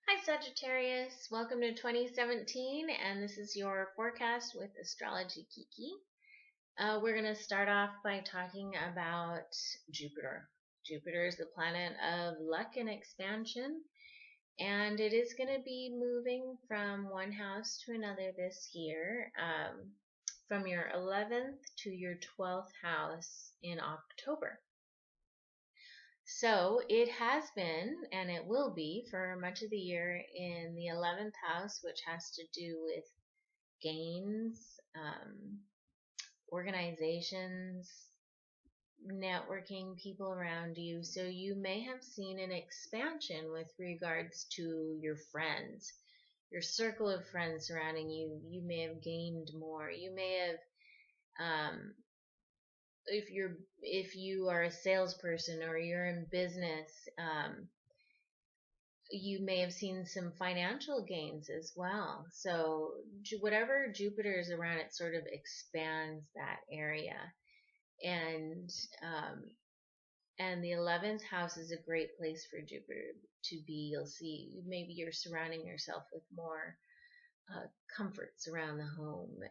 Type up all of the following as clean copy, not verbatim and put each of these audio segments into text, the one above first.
Hi Sagittarius, welcome to 2017, and this is your forecast with astrologykiki. We're going to start off by talking about Jupiter. Jupiter is the planet of luck and expansion, and it is going to be moving from one house to another this year, from your 11th to your 12th house in October. So it has been, and it will be for much of the year in the 11th house, which has to do with gains, organizations, networking, people around you. So you may have seen an expansion with regards to your friends, your circle of friends surrounding you. You may have gained more. You may have, if you are a salesperson or you're in business, you may have seen some financial gains as well. So whatever Jupiter is around, it sort of expands that area. And the 11th house is a great place for Jupiter to be. You'll see maybe you're surrounding yourself with more comforts around the home,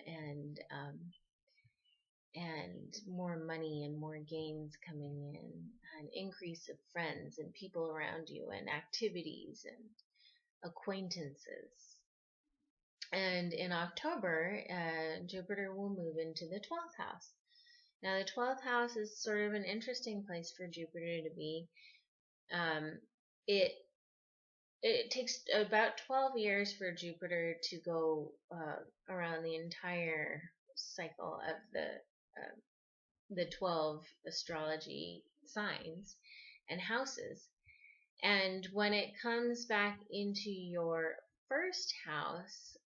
and more money and more gains coming in, an increase of friends and people around you and activities and acquaintances. And in October, Jupiter will move into the 12th house. Now, the 12th house is sort of an interesting place for Jupiter to be. It takes about 12 years for Jupiter to go around the entire cycle of the 12 astrology signs and houses. And when it comes back into your first house,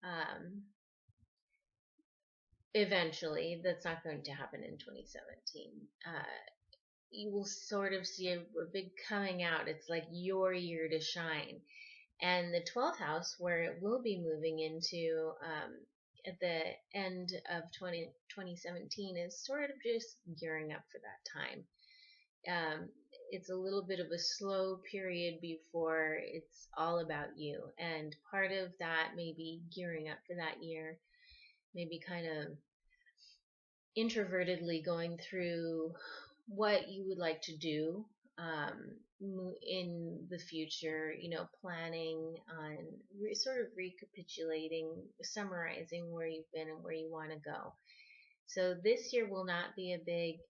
eventually, that's not going to happen in 2017. You will sort of see a big coming out. It's like your year to shine. And the 12th house, where it will be moving into at the end of 2017, is sort of just gearing up for that time. It's a little bit of a slow period before it's all about you. And part of that may be gearing up for that year, maybe kind of introvertedly going through what you would like to do in the future, planning on sort of recapitulating, summarizing where you've been and where you want to go. So this year will not be a big,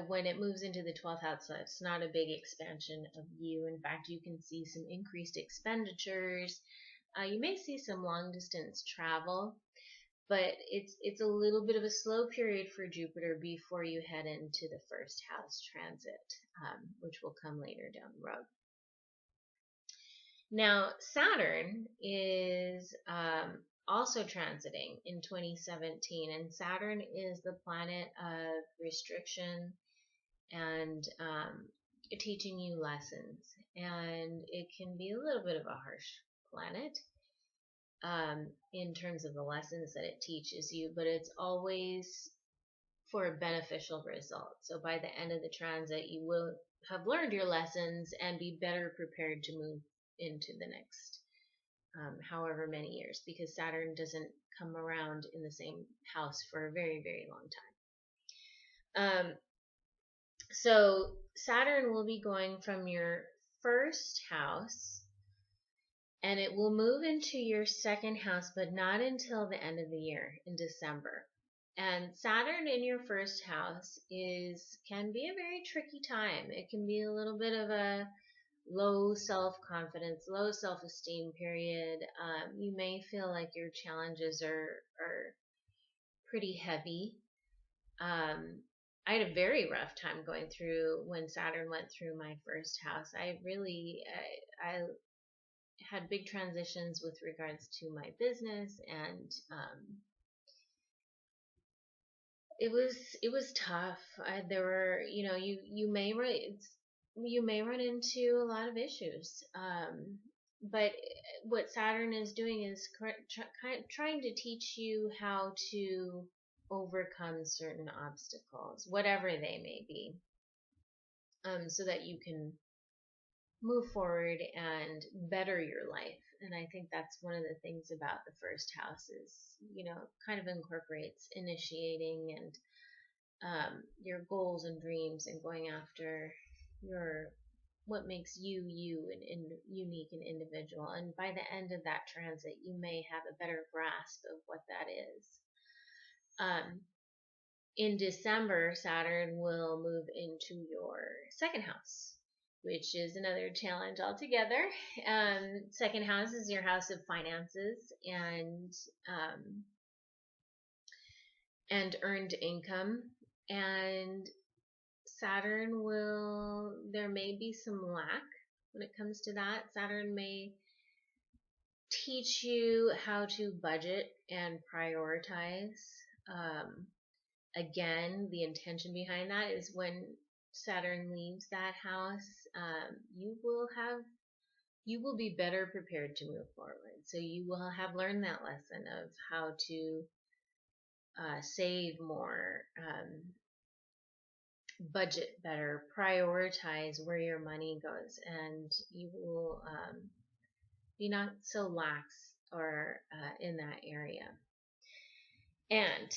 when it moves into the 12th house, it's not a big expansion of you. In fact, you can see some increased expenditures. You may see some long distance travel, but it's a little bit of a slow period for Jupiter before you head into the first house transit, which will come later down the road. Now, Saturn is also transiting in 2017, and Saturn is the planet of restriction and teaching you lessons, and it can be a little bit of a harsh planet in terms of the lessons that it teaches you, but it's always for a beneficial result. So by the end of the transit, you will have learned your lessons and be better prepared to move into the next however many years, because Saturn doesn't come around in the same house for a very, very long time. So Saturn will be going from your first house, and it will move into your second house, but not until the end of the year in December. And Saturn in your first house can be a very tricky time. It can be a little bit of a low self-confidence, low self-esteem period. You may feel like your challenges are pretty heavy. I had a very rough time going through when Saturn went through my first house. I had big transitions with regards to my business, and it was tough. There were, you may run into a lot of issues, but what Saturn is doing is trying to teach you how to overcome certain obstacles, whatever they may be, so that you can move forward and better your life. And I think that's one of the things about the first house is, kind of incorporates initiating and your goals and dreams and going after your what makes you you and unique and individual. And by the end of that transit, you may have a better grasp of what that is. In December, Saturn will move into your second house, which is another challenge altogether. Second house is your house of finances and earned income. And there may be some lack when it comes to that. Saturn may teach you how to budget and prioritize. Again, the intention behind that is when Saturn leaves that house, you will be better prepared to move forward. So you will have learned that lesson of how to save more, budget better, prioritize where your money goes, and you will be not so lax or in that area. And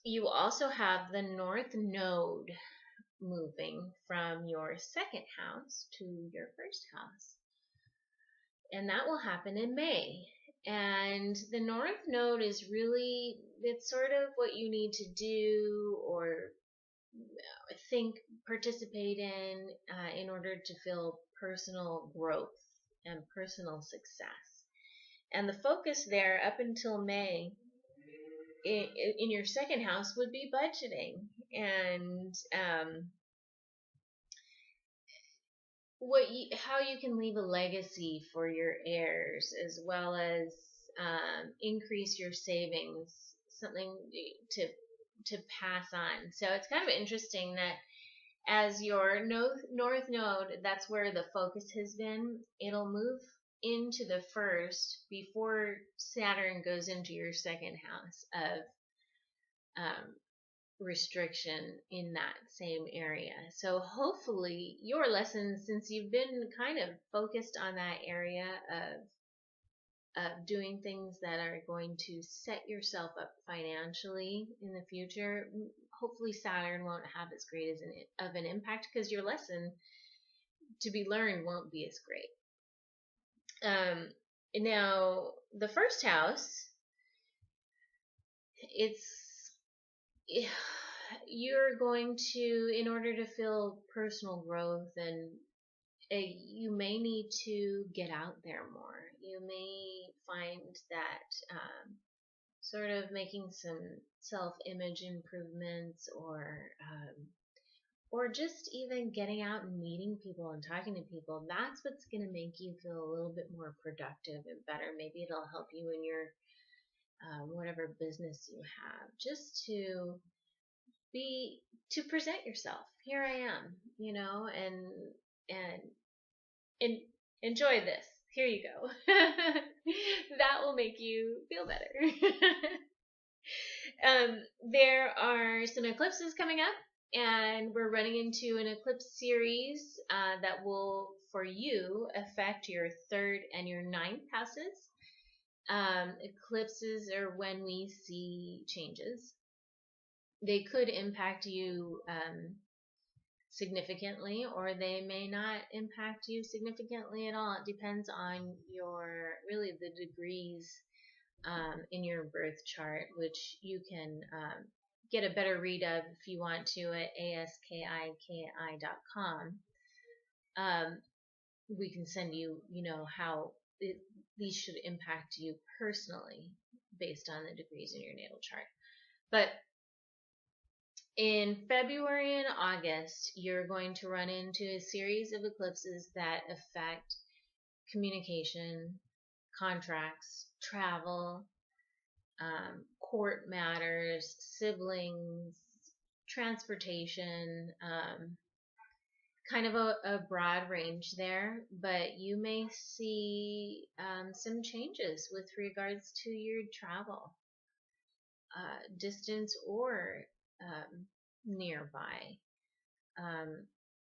you also have the North Node moving from your second house to your first house. And that will happen in May. And the North Node is really, it's sort of what you need to do or participate in order to feel personal growth and personal success. And the focus there up until May in your second house would be budgeting and how you can leave a legacy for your heirs, as well as increase your savings, something to pass on. So it's kind of interesting that as your North Node, that's where the focus has been. It'll move into the first before Saturn goes into your second house of restriction in that same area. So hopefully your lessons, since you've been kind of focused on that area of doing things that are going to set yourself up financially in the future, hopefully Saturn won't have as great of an impact, because your lesson to be learned won't be as great. Now, the first house, you're going to, in order to feel personal growth, and you may need to get out there more. You may find that sort of making some self-image improvements, or just even getting out and meeting people and talking to people, that's what's going to make you feel a little bit more productive and better. Maybe it'll help you in your whatever business you have, just to present yourself. Here I am, and enjoy this. Here you go. That will make you feel better. There are some eclipses coming up, and we're running into an eclipse series that will, for you, affect your third and your ninth houses. Eclipses are when we see changes. They could impact you significantly, or they may not impact you significantly at all. It depends on the degrees in your birth chart, which you can get a better read of if you want to at askiki.com. We can send you, how these should impact you personally based on the degrees in your natal chart. But in February and August, you're going to run into a series of eclipses that affect communication, contracts, travel, court matters, siblings, transportation, kind of a broad range there, but you may see some changes with regards to your travel, distance or nearby.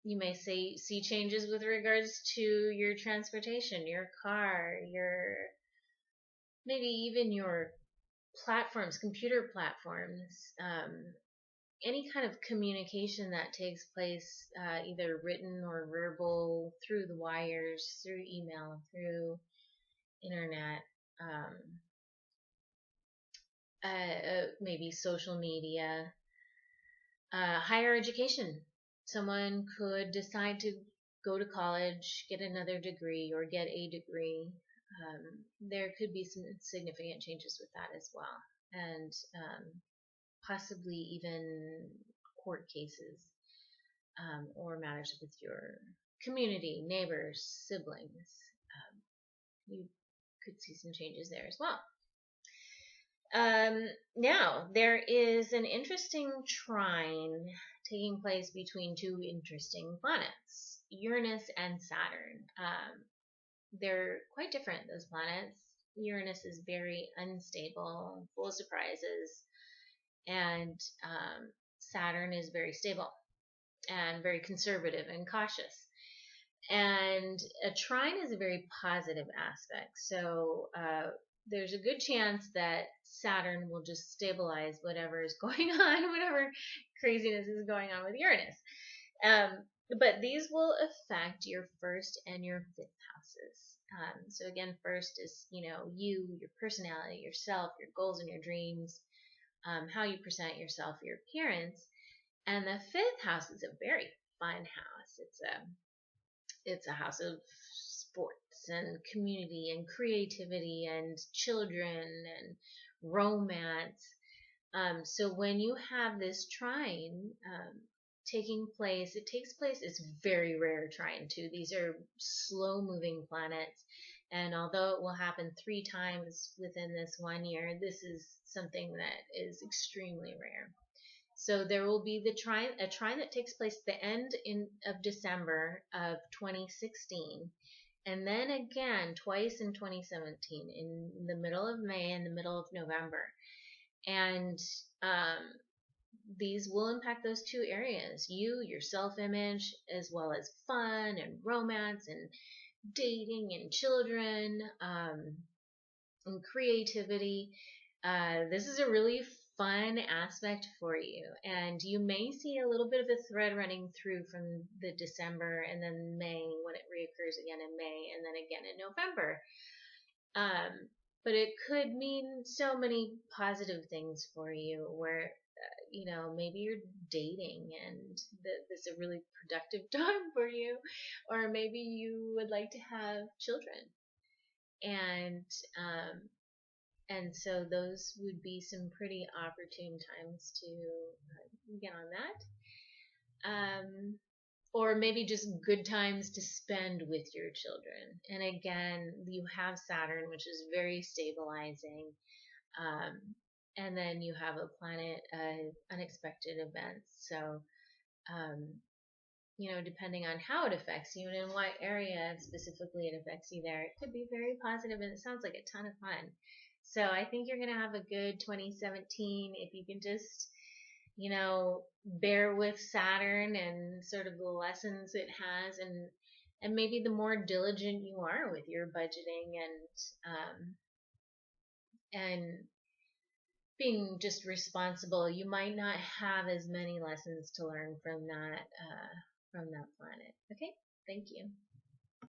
You may see changes with regards to your transportation, your car, maybe even your platforms, computer platforms, any kind of communication that takes place, either written or verbal, through the wires, through email, through internet, um, maybe social media, higher education. Someone could decide to go to college, get another degree, or get a degree. There could be some significant changes with that as well, and possibly even court cases, or matters with your community, neighbors, siblings. You could see some changes there as well. Now, there is an interesting trine taking place between two interesting planets, Uranus and Saturn. They're quite different, those planets. Uranus is very unstable, full of surprises, and Saturn is very stable and very conservative and cautious. And a trine is a very positive aspect. So there's a good chance that Saturn will just stabilize whatever is going on, whatever craziness is going on with Uranus. But these will affect your first and your fifth houses. So again, first is, you, your personality, yourself, your goals and your dreams, how you present yourself, your appearance. And the fifth house is a very fun house. It's a house of sports and community and creativity and children and romance. So when you have this trine taking place, it's very rare trine too. These are slow moving planets. And although it will happen 3 times within this 1 year, this is something that is extremely rare. So there will be a trine that takes place at the end of December of 2016, and then again twice in 2017, in the middle of May and the middle of November. And these will impact those 2 areas, your self-image, as well as fun and romance and dating and children, and creativity. This is a really fun aspect for you, and you may see a little bit of a thread running through from the December and then May, when it reoccurs again in May and then again in November. But it could mean so many positive things for you, where maybe you're dating and this is a really productive time for you, or maybe you would like to have children, and so those would be some pretty opportune times to get on that. Or maybe just good times to spend with your children. And again, you have Saturn, which is very stabilizing. And then you have a planet of unexpected events. So, depending on how it affects you and in what area specifically it affects you there, it could be very positive, and it sounds like a ton of fun. So I think you're going to have a good 2017 if you can just, bear with Saturn and sort of the lessons it has, and maybe the more diligent you are with your budgeting and being just responsible, you might not have as many lessons to learn from that planet. Okay, thank you.